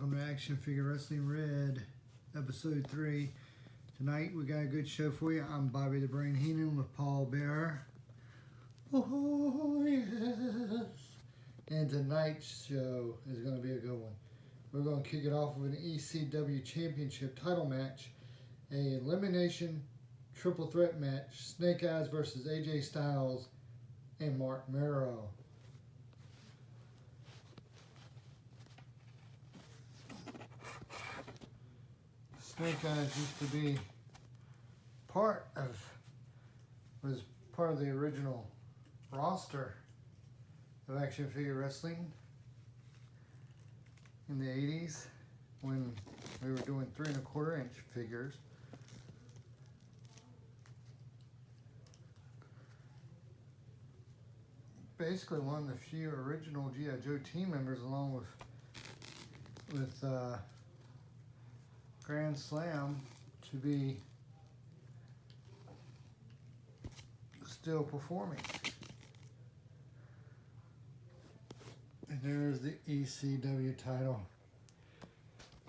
Welcome to Action Figure Wrestling Red, Episode 3. Tonight we got a good show for you. I'm Bobby the Brain Heenan with Paul Bear. Oh, yes. And tonight's show is going to be a good one. We're going to kick it off with an ECW Championship title match, a elimination triple threat match, Snake Eyes versus AJ Styles and Mark Merrow. Snake Eyes used to be was part of the original roster of Action Figure Wrestling in the 80s when we were doing 3 1/4 inch figures. Basically one of the few original G.I. Joe team members, along with Grand Slam, to be still performing. And there's the ECW title.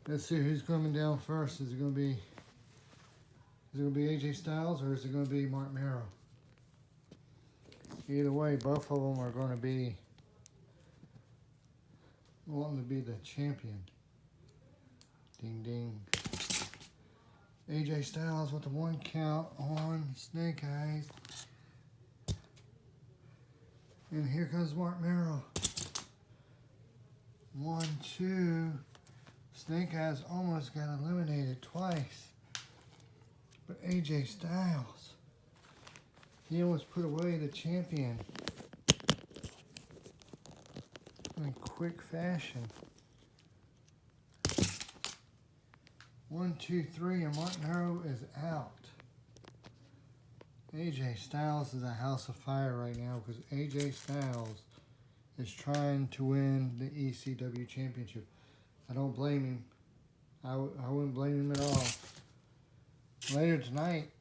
Let's see who's coming down first. Is it going to be AJ Styles or is it going to be Mark Merrow? Either way, both of them are going to be wanting to be the champion. Ding ding. AJ Styles with the 1 count on Snake Eyes. And here comes Mark Merrow. 1, 2. Snake Eyes almost got eliminated twice. But AJ Styles, he almost put away the champion in quick fashion. 1, 2, 3, and Mark Merrow is out. AJ Styles is a house of fire right now because AJ Styles is trying to win the ECW Championship. I don't blame him. I wouldn't blame him at all. Later tonight,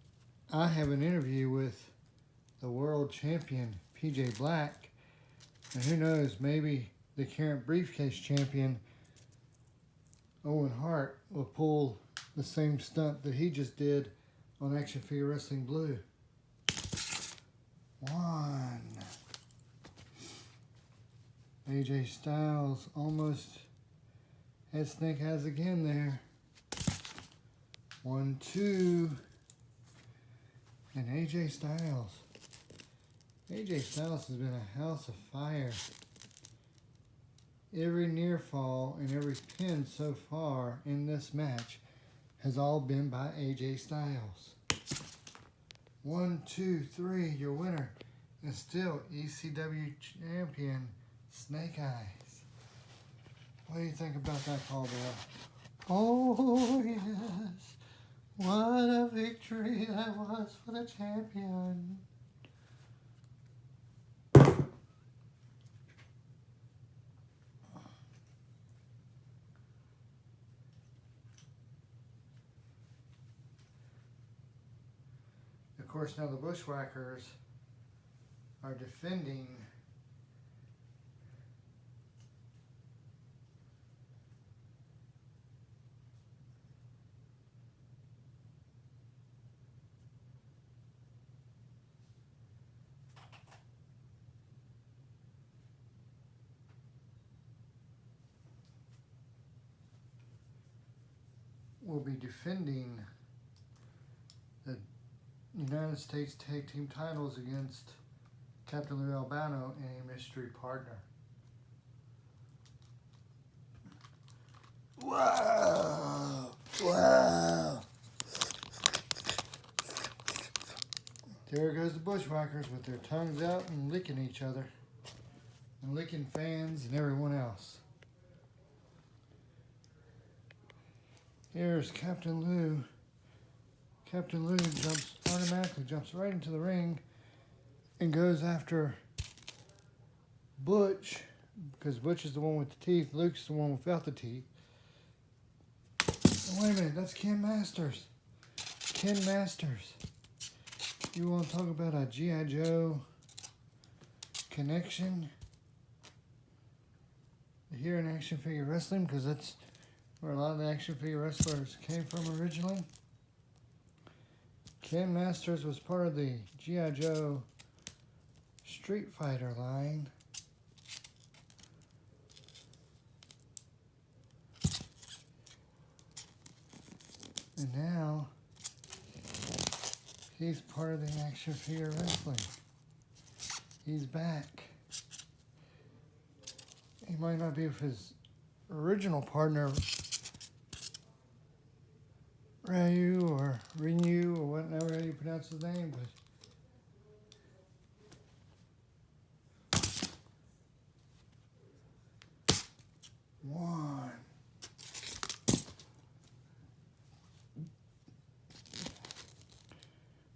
I have an interview with the world champion, PJ Black. And who knows, maybe the current briefcase champion, Owen Hart, will pull the same stunt that he just did on Action Figure Wrestling Blue. 1. AJ Styles almost had Snake Eyes again there. 1, 2. And AJ Styles. AJ Styles has been a house of fire. Every near fall and every pin so far in this match has all been by AJ Styles. 1, 2, 3, your winner is still ECW champion Snake Eyes. What do you think about that, Paul Bear? Oh yes, what a victory that was for the champion. Of course, now the Bushwhackers are defending the United States Tag Team titles against Captain Lou Albano and a mystery partner. Wow! Wow! There goes the Bushwhackers with their tongues out and licking each other. And licking fans and everyone else. Here's Captain Lou. Captain Lou automatically jumps right into the ring and goes after Butch, because Butch is the one with the teeth, Luke's the one without the teeth. Oh, wait a minute, that's Ken Masters. Ken Masters. You want to talk about a G.I. Joe connection here in Action Figure Wrestling? Because that's where a lot of the action figure wrestlers came from originally. Ken Masters was part of the G.I. Joe Street Fighter line. And now he's part of the action figure wrestling. He's back. He might not be with his original partner, Ryu or Ryu or whatever you pronounce his name, but one.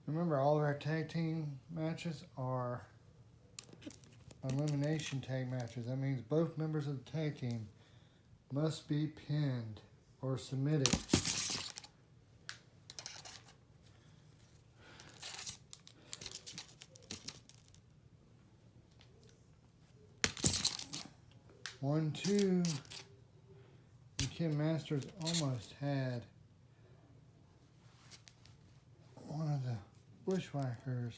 Remember, all of our tag team matches are elimination tag matches. That means both members of the tag team must be pinned or submitted. One, two. And Ken Masters almost had one of the Bushwhackers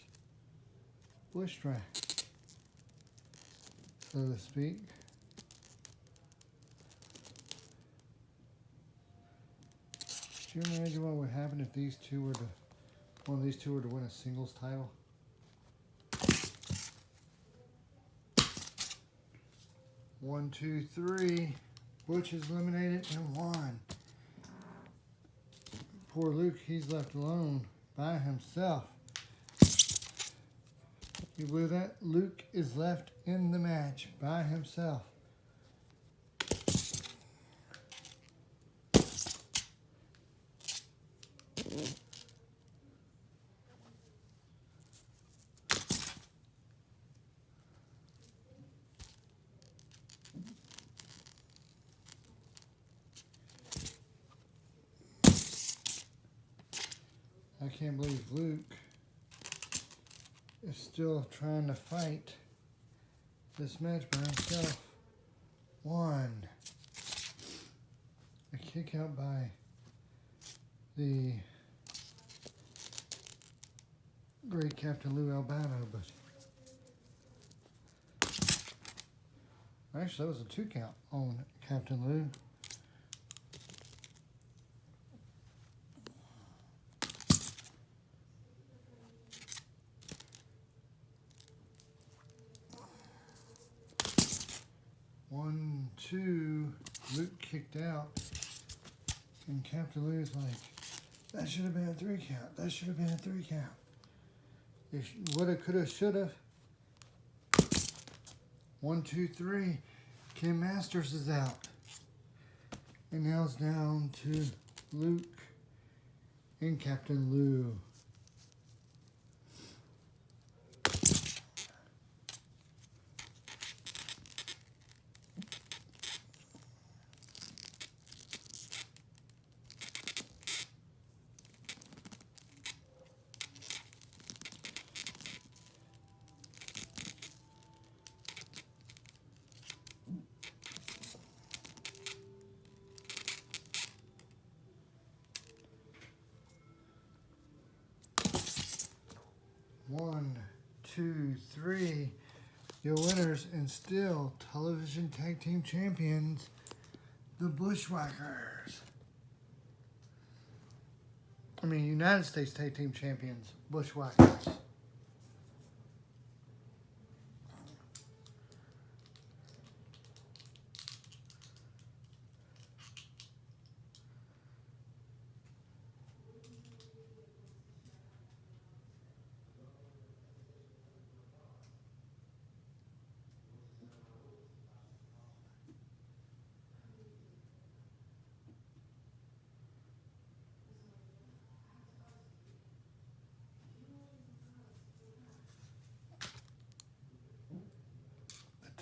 bush track, so to speak. Do you imagine what would happen if these two were to, one of these two were to win a singles title? One, two, three. Butch is eliminated and won. Poor Luke, he's left alone by himself. You believe that? Luke is left in the match by himself. I can't believe Luke is still trying to fight this match by himself. One. A kick out by the great Captain Lou Albano, but actually that was a 2 count on Captain Lou. One, two, Luke kicked out, and Captain Lou's like, that should have been a 3 count. That should have been a 3 count. It woulda, coulda, shoulda. 1, 2, 3. Ken Masters is out. And now it's down to Luke and Captain Lou. One, two, three. Your winners and still television tag team champions, the Bushwhackers. I mean, United States tag team champions, Bushwhackers.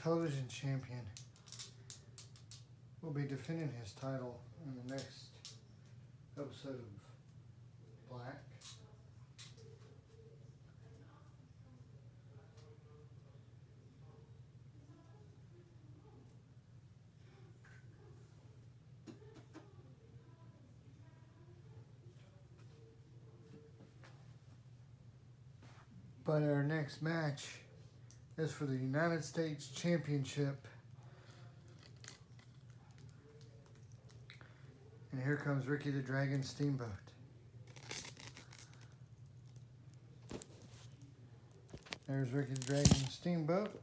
Television champion will be defending his title in the next episode of Black. But our next match is for the United States Championship. And here comes Ricky the Dragon Steamboat. There's Ricky the Dragon Steamboat.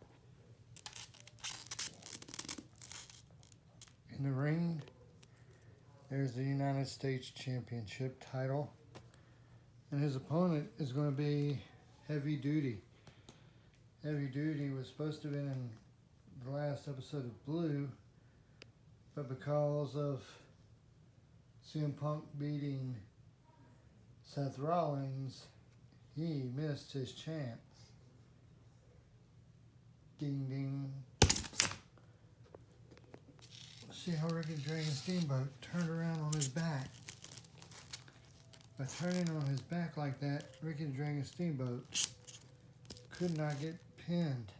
In the ring, there's the United States Championship title. And his opponent is going to be Heavy Duty. Heavy Duty was supposed to have been in the last episode of Blue, but because of CM Punk beating Seth Rollins, he missed his chance. Ding ding. See how Ricky the Dragon Steamboat turned around on his back. By turning on his back like that, Ricky the Dragon Steamboat could not get pinned.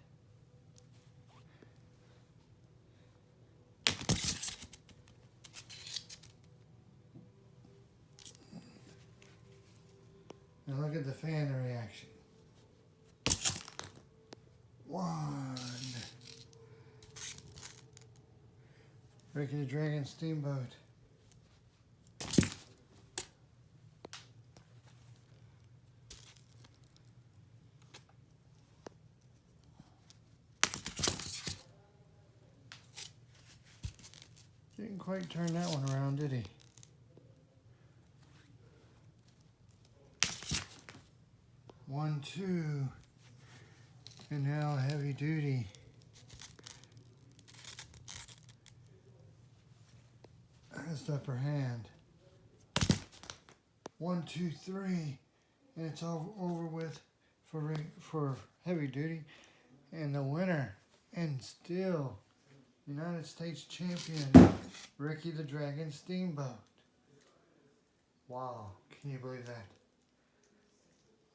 And look at the fan reaction. 1. Ricky the Dragon Steamboat. Didn't quite turn that one around, did he? One, two, and now Heavy Duty. That's the upper hand. 1, 2, 3, and it's all over with for Heavy Duty, and the winner, and still United States Champion, Ricky the Dragon Steamboat. Wow, can you believe that?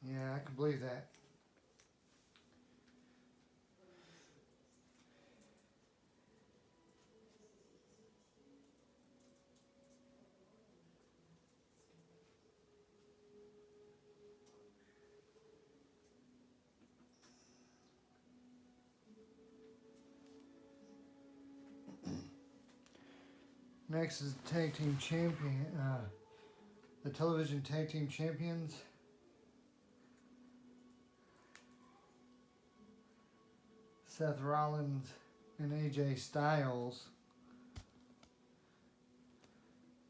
Yeah, I can believe that. Next is the tag team champion, the television tag team champions. Seth Rollins and AJ Styles.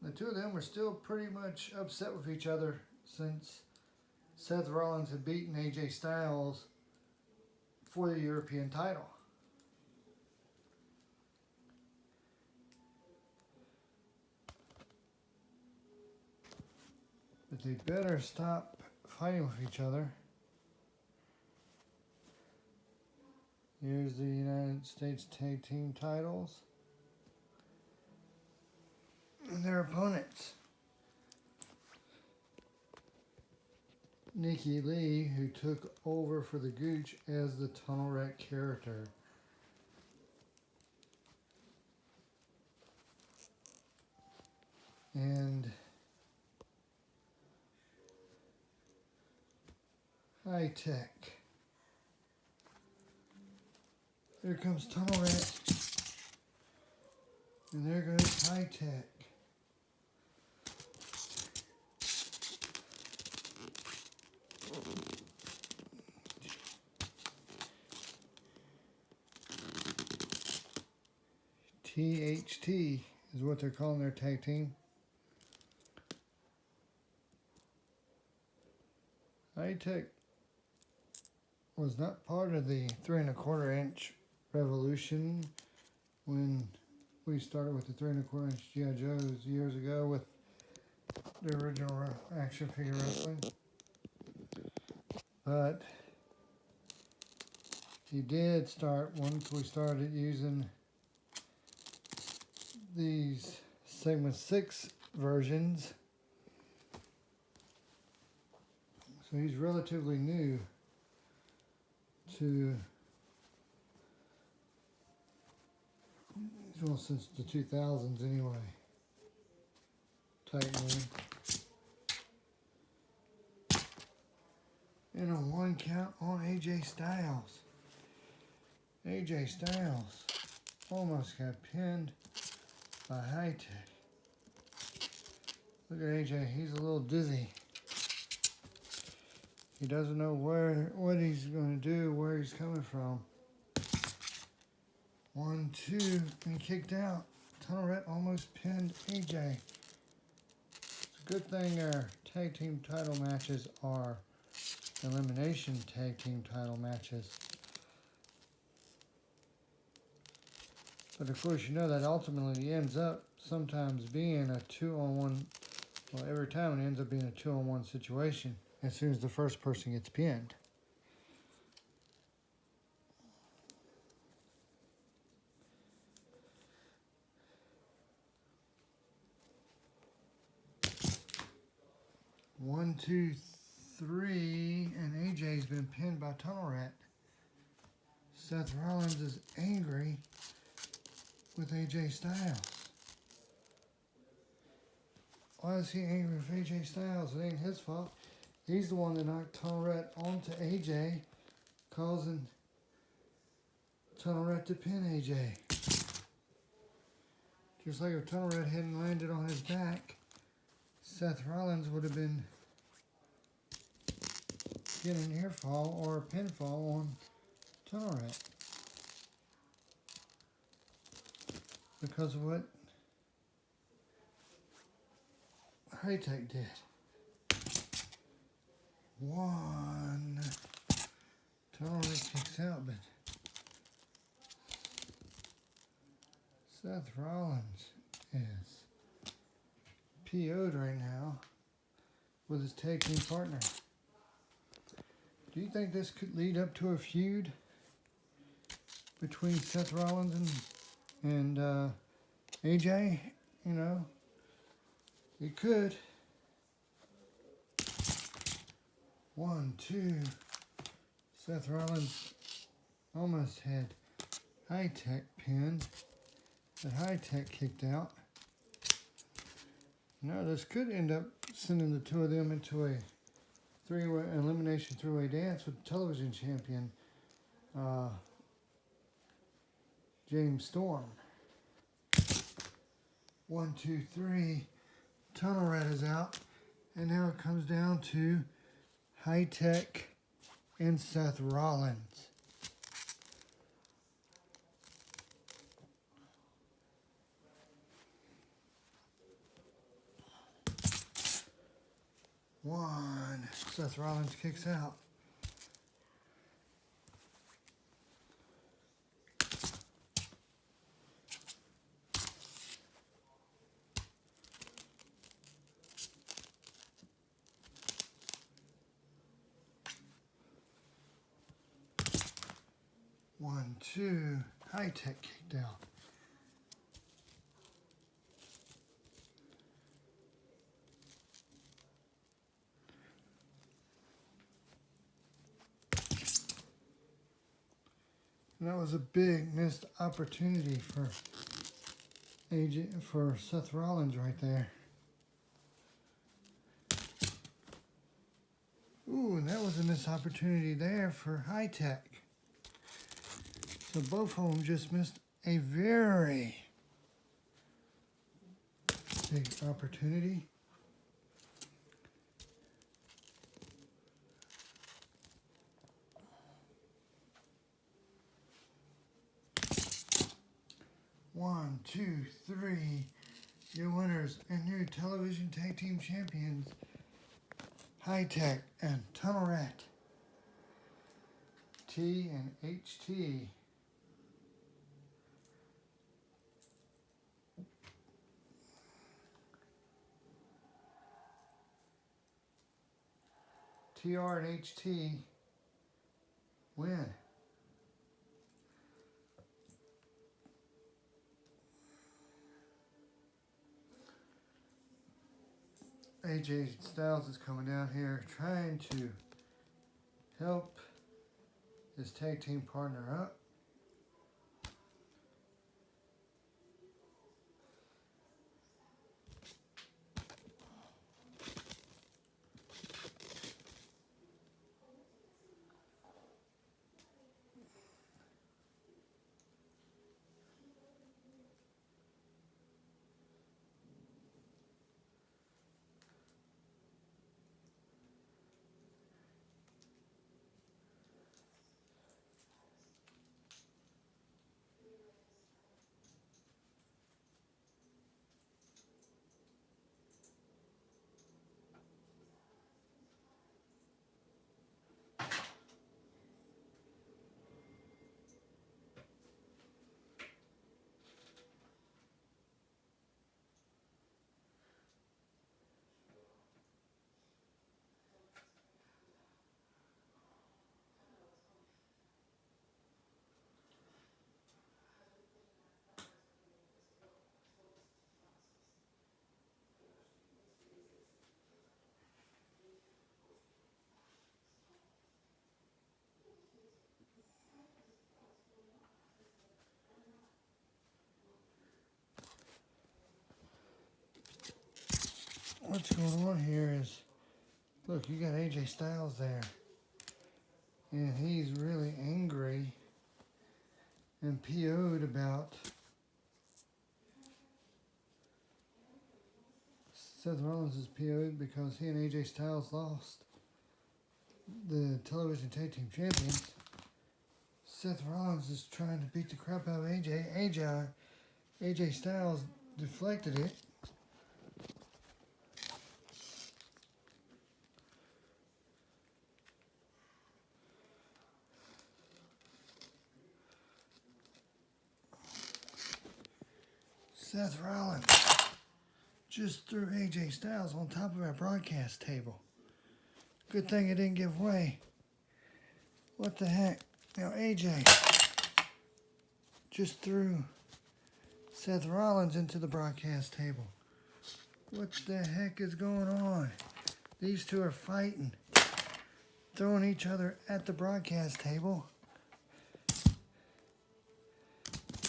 The two of them were still pretty much upset with each other since Seth Rollins had beaten AJ Styles for the European title. But they better stop fighting with each other. Here's the United States Tag Team titles. And their opponents. Nikki Lee, who took over for the Gooch as the Tunnel Rat character. And High Tech. There comes Tunnel Rat. And there goes High Tech. THT is what they're calling their tag team. High Tech was not part of the 3 1/4 inch revolution when we started with the 3 1/4 inch G.I. Joes years ago with the original action figure wrestling. But he did start, once we started using these segment 6 versions. So he's relatively new to, well, since the 2000s anyway. Tight man. And a 1 count on AJ Styles. AJ Styles almost got pinned by High Tech. Look at AJ, he's a little dizzy. He doesn't know what he's going to do, where he's coming from. 1, 2, and kicked out. Tunnel Rat almost pinned AJ. It's a good thing our tag team title matches are elimination tag team title matches. But of course, you know that ultimately ends up sometimes being a 2-on-1. Well, every time it ends up being a 2-on-1 situation as soon as the first person gets pinned. One, two, three, and AJ's been pinned by Tunnel Rat. Seth Rollins is angry with AJ Styles. Why is he angry with AJ Styles? It ain't his fault. He's the one that knocked Tunnel Rat onto AJ, causing Tunnel Rat to pin AJ. Just like if Tunnel Rat hadn't landed on his back, Seth Rollins would have been getting an ear fall or a pinfall on Tunnel Rat. Because of what High Tech did. 1. Tunnel Rat kicks out, but Seth Rollins is PO'd right now with his tag team partner. Do you think this could lead up to a feud between Seth Rollins and AJ? You know, it could. 1, 2. Seth Rollins almost had High Tech pinned, but High Tech kicked out. Now this could end up sending the two of them into a elimination three-way dance with television champion James Storm. 1, 2, 3. Tunnel Rat is out, and now it comes down to High Tech and Seth Rollins. One. Seth Rollins kicks out. One, two. High Tech kicked out. And that was a big missed opportunity for Seth Rollins right there. Ooh, and that was a missed opportunity there for High Tech. So both of them just missed a very big opportunity. One, two, three. Your winners and new television tag team champions, High Tech and Tunnel Rat. T and HT. TR and HT win. AJ Styles is coming down here trying to help his tag team partner up. what's going on here is, look, you got AJ Styles there. And he's really angry and PO'd about Seth Rollins is PO'd because he and AJ Styles lost the television tag team champions. Seth Rollins is trying to beat the crap out of AJ Styles deflected it. Seth Rollins just threw AJ Styles on top of our broadcast table. Good thing it didn't give way. What the heck? Now AJ just threw Seth Rollins into the broadcast table. What the heck is going on? These two are fighting, throwing each other at the broadcast table.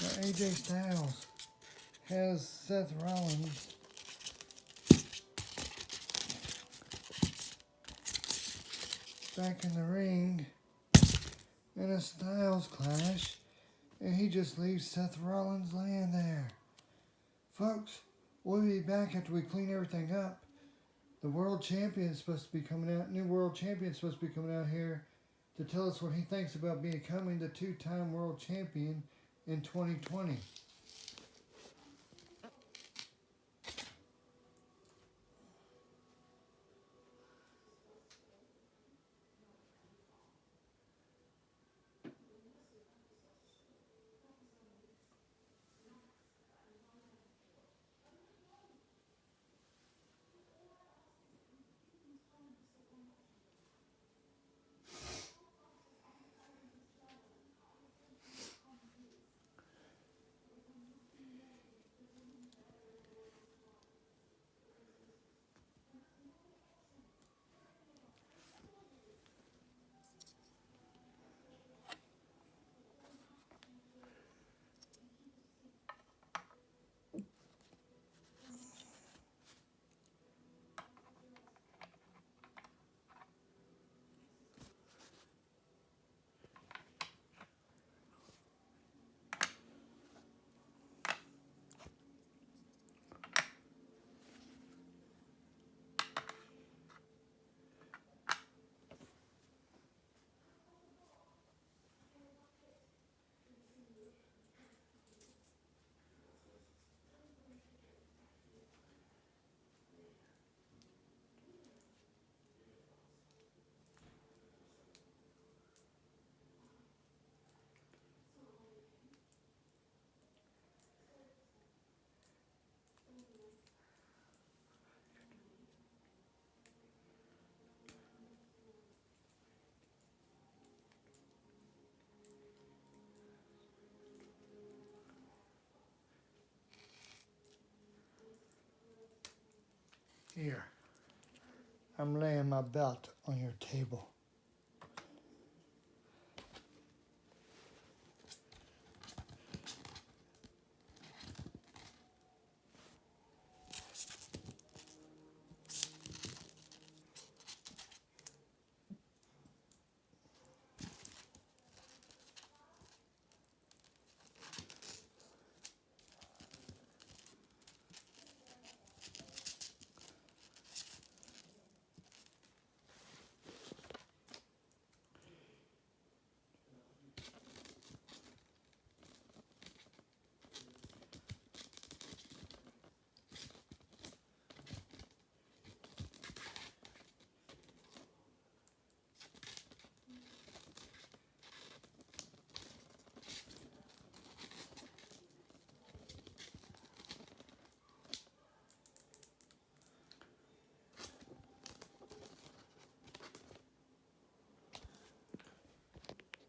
Now AJ Styles has Seth Rollins back in the ring in a Styles clash, and he just leaves Seth Rollins laying there. Folks, we'll be back after we clean everything up. The world champion is supposed to be coming out, new world champion is supposed to be coming out here to tell us what he thinks about becoming the two-time world champion in 2020. Here, I'm laying my belt on your table.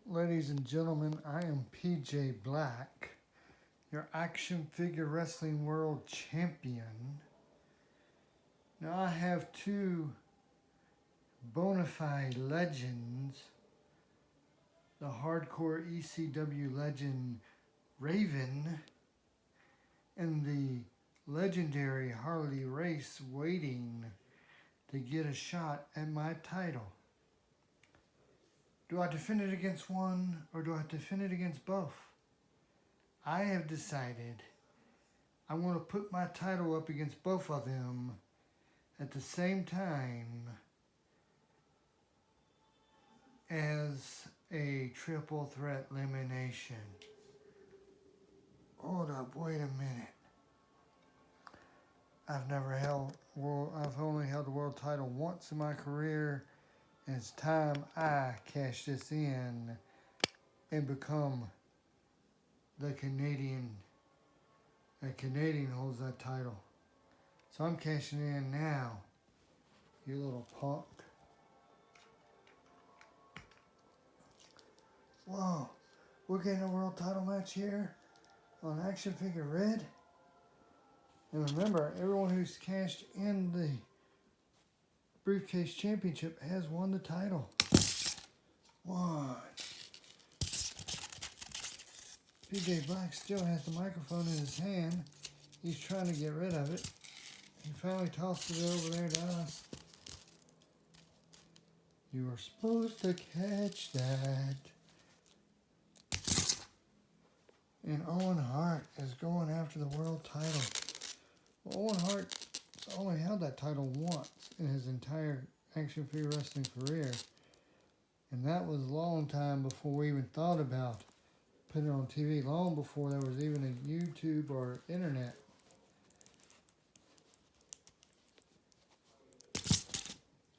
Ladies and gentlemen, I am PJ Black, your action figure wrestling world champion. Now I have two bona fide legends, the hardcore ECW legend Raven and the legendary Harley Race waiting to get a shot at my title. Do I defend it against one or do I defend it against both? I have decided I want to put my title up against both of them at the same time as a triple threat elimination. Hold up, wait a minute. I've only held the world title once in my career. And it's time I cash this in and become the Canadian. A Canadian holds that title. So I'm cashing in now, you little punk. Whoa, we're getting a world title match here on Action Figure Red. And remember, everyone who's cashed in the Briefcase Championship has won the title. One. PJ Black still has the microphone in his hand. He's trying to get rid of it. He finally tossed it over there to us. You were supposed to catch that. And Owen Hart is going after the world title. Well, Owen Hart only held that title once in his entire action figure wrestling career. And that was a long time before we even thought about putting it on TV, long before there was even a YouTube or internet.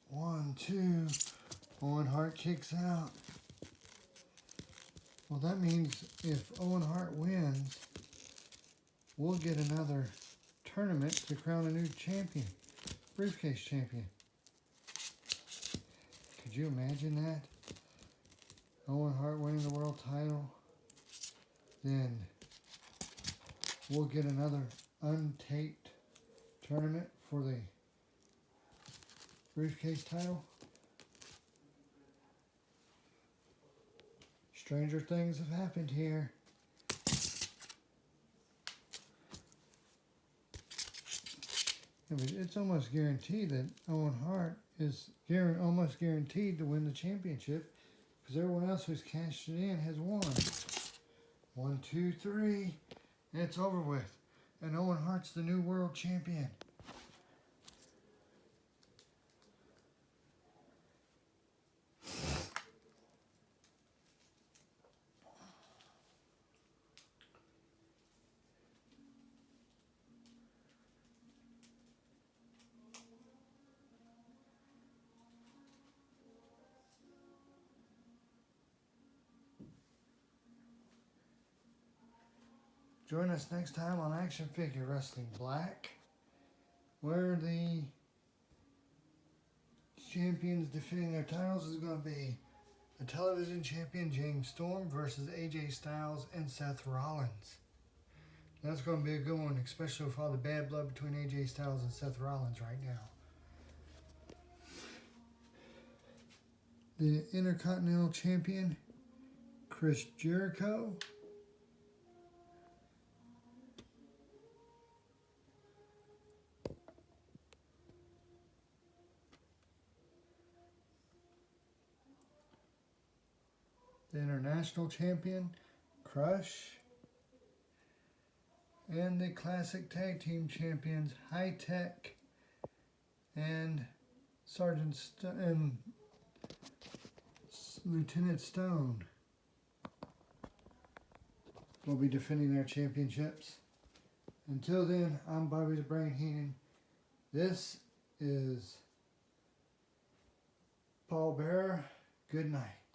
One, two, Owen Hart kicks out. Well, that means if Owen Hart wins, we'll get another tournament to crown a new champion, briefcase champion. Could you imagine that? Owen Hart winning the world title. Then we'll get another untaped tournament for the briefcase title. Stranger things have happened here. It's almost guaranteed that Owen Hart is almost guaranteed to win the championship because everyone else who's cashed it in has won. 1, 2, 3, and it's over with. And Owen Hart's the new world champion. Join us next time on Action Figure Wrestling Black, where the champions defending their titles is going to be the television champion James Storm versus AJ Styles and Seth Rollins. That's going to be a good one, especially with all the bad blood between AJ Styles and Seth Rollins right now. The Intercontinental Champion, Chris Jericho, the International Champion, Crush, and the Classic Tag Team Champions, High Tech and Lieutenant Stone will be defending their championships. Until then, I'm Bobby the Brain Heenan. This is Paul Bearer. Good night.